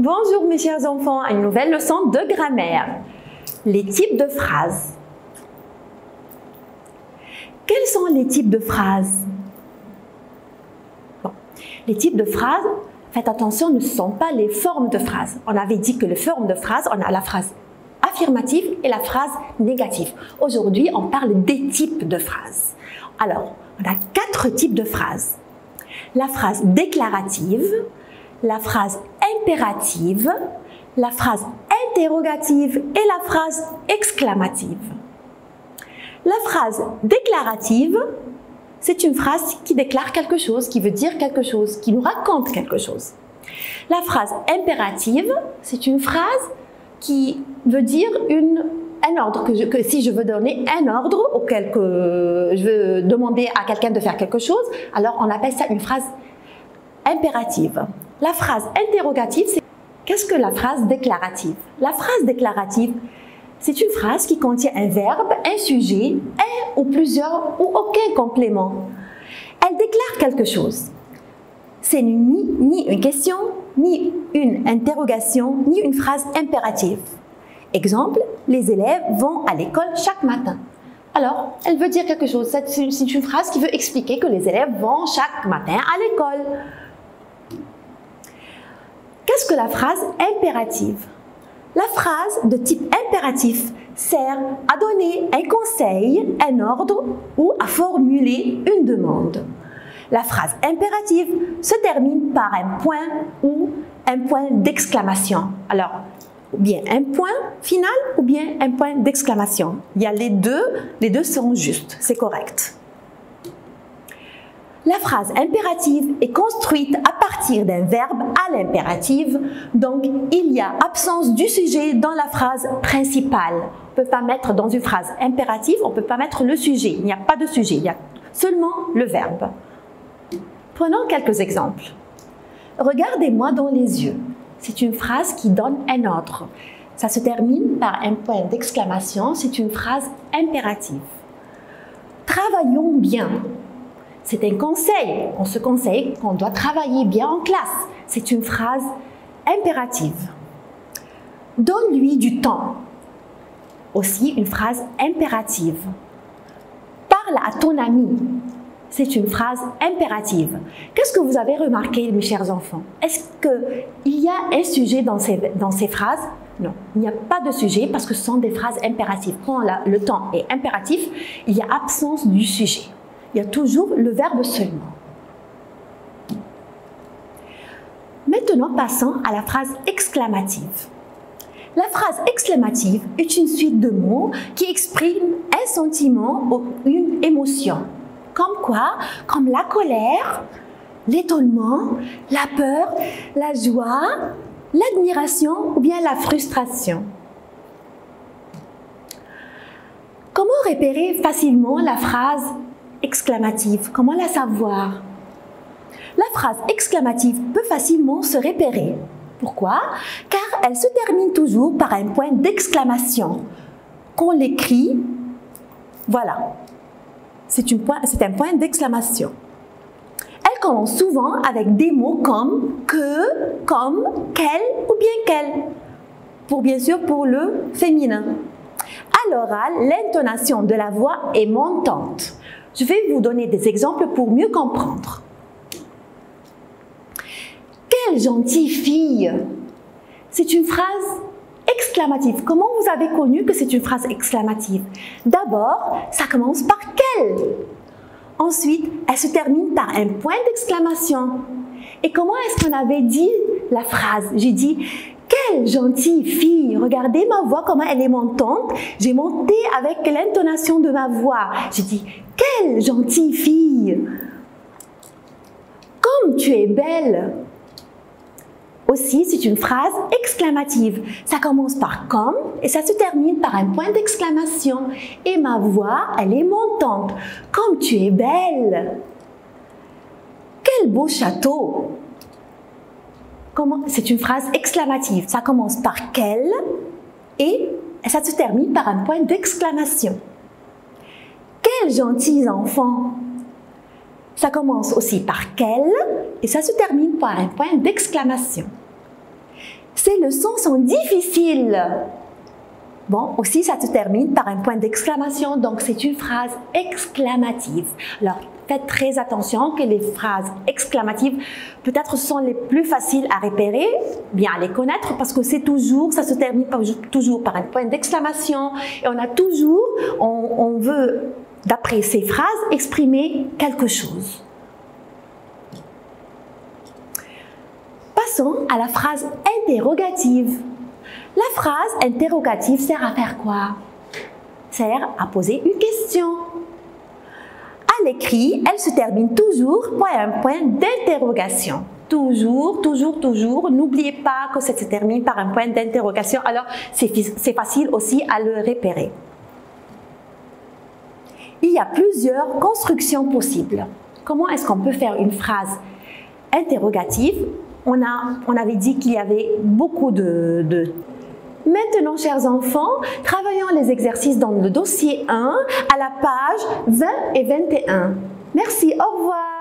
Bonjour mes chers enfants, à une nouvelle leçon de grammaire. Les types de phrases. Quels sont les types de phrases? Les types de phrases, faites attention, ne sont pas les formes de phrases. On avait dit que les formes de phrases, on a la phrase affirmative et la phrase négative. Aujourd'hui, on parle des types de phrases. Alors, on a 4 types de phrases. La phrase déclarative, la phrase impérative, la phrase interrogative et la phrase exclamative. La phrase déclarative, c'est une phrase qui déclare quelque chose, qui veut dire quelque chose, qui nous raconte quelque chose. La phrase impérative, c'est une phrase qui veut dire un ordre, que si je veux donner un ordre auquel je veux demander à quelqu'un de faire quelque chose, alors on appelle ça une phrase impérative. La phrase interrogative, c'est qu'est-ce que la phrase déclarative? La phrase déclarative, c'est une phrase qui contient un verbe, un sujet, un ou plusieurs ou aucun complément. Elle déclare quelque chose. C'est ni une question, ni une interrogation, ni une phrase impérative. Exemple, les élèves vont à l'école chaque matin. Alors, elle veut dire quelque chose. C'est une phrase qui veut expliquer que les élèves vont chaque matin à l'école. Qu'est-ce que la phrase impérative? La phrase de type impératif sert à donner un conseil, un ordre ou à formuler une demande. La phrase impérative se termine par un point ou un point d'exclamation. Alors, ou bien un point final ou bien un point d'exclamation. Il y a les deux sont justes, c'est correct. La phrase impérative est construite à partir d'un verbe à l'impératif, donc il y a absence du sujet dans la phrase principale. On ne peut pas mettre dans une phrase impérative, on ne peut pas mettre le sujet, il n'y a pas de sujet, il y a seulement le verbe. Prenons quelques exemples. Regardez-moi dans les yeux. C'est une phrase qui donne un ordre. Ça se termine par un point d'exclamation, c'est une phrase impérative. Travaillons bien. C'est un conseil. On se conseille qu'on doit travailler bien en classe. C'est une phrase impérative. Donne-lui du temps. Aussi une phrase impérative. Parle à ton ami. C'est une phrase impérative. Qu'est-ce que vous avez remarqué, mes chers enfants? Est-ce qu'il y a un sujet dans ces phrases? Non, il n'y a pas de sujet parce que ce sont des phrases impératives. Quand le temps est impératif, il y a absence du sujet. Il y a toujours le verbe seulement. Maintenant, passons à la phrase exclamative. La phrase exclamative est une suite de mots qui expriment un sentiment ou une émotion. Comme quoi? Comme la colère, l'étonnement, la peur, la joie, l'admiration ou bien la frustration. Comment repérer facilement la phrase exclamative? Comment la savoir? La phrase exclamative peut facilement se repérer. Pourquoi? Car elle se termine toujours par un point d'exclamation. Qu'on l'écrit, voilà. C'est un point d'exclamation. Elle commence souvent avec des mots comme que, comme, quel ou bien quel. Bien sûr, pour le féminin. À l'oral, l'intonation de la voix est montante. Je vais vous donner des exemples pour mieux comprendre. Quelle gentille fille! C'est une phrase exclamative. Comment vous avez connu que c'est une phrase exclamative? D'abord, ça commence par quelle? Ensuite, elle se termine par un point d'exclamation. Et comment est-ce qu'on avait dit la phrase? J'ai dit quelle gentille fille! Regardez ma voix, comment elle est montante. J'ai monté avec l'intonation de ma voix. J'ai dit quelle gentille fille! Comme tu es belle! Aussi, c'est une phrase exclamative. Ça commence par comme et ça se termine par un point d'exclamation. Et ma voix, elle est montante. Comme tu es belle! Quel beau château! C'est une phrase exclamative. Ça commence par quel et ça se termine par un point d'exclamation. Quels gentils enfants! Ça commence aussi par quel et ça se termine par un point d'exclamation. Ces leçons sont difficiles. Bon, aussi, ça se termine par un point d'exclamation, donc c'est une phrase exclamative. Alors, faites très attention que les phrases exclamatives, peut-être sont les plus faciles à repérer, bien à les connaître, parce que c'est toujours, ça se termine toujours par un point d'exclamation, et on a toujours, on veut, d'après ces phrases, exprimer quelque chose. Passons à la phrase interrogative. La phrase interrogative sert à faire quoi? Sert à poser une question. À l'écrit, elle se termine toujours par un point d'interrogation. Toujours, toujours, toujours. N'oubliez pas que ça se termine par un point d'interrogation. Alors, c'est facile aussi à le repérer. Il y a plusieurs constructions possibles. Comment est-ce qu'on peut faire une phrase interrogative? On avait dit qu'il y avait beaucoup de... Maintenant, chers enfants, travaillons les exercices dans le dossier 1 à la page 20 et 21. Merci, au revoir.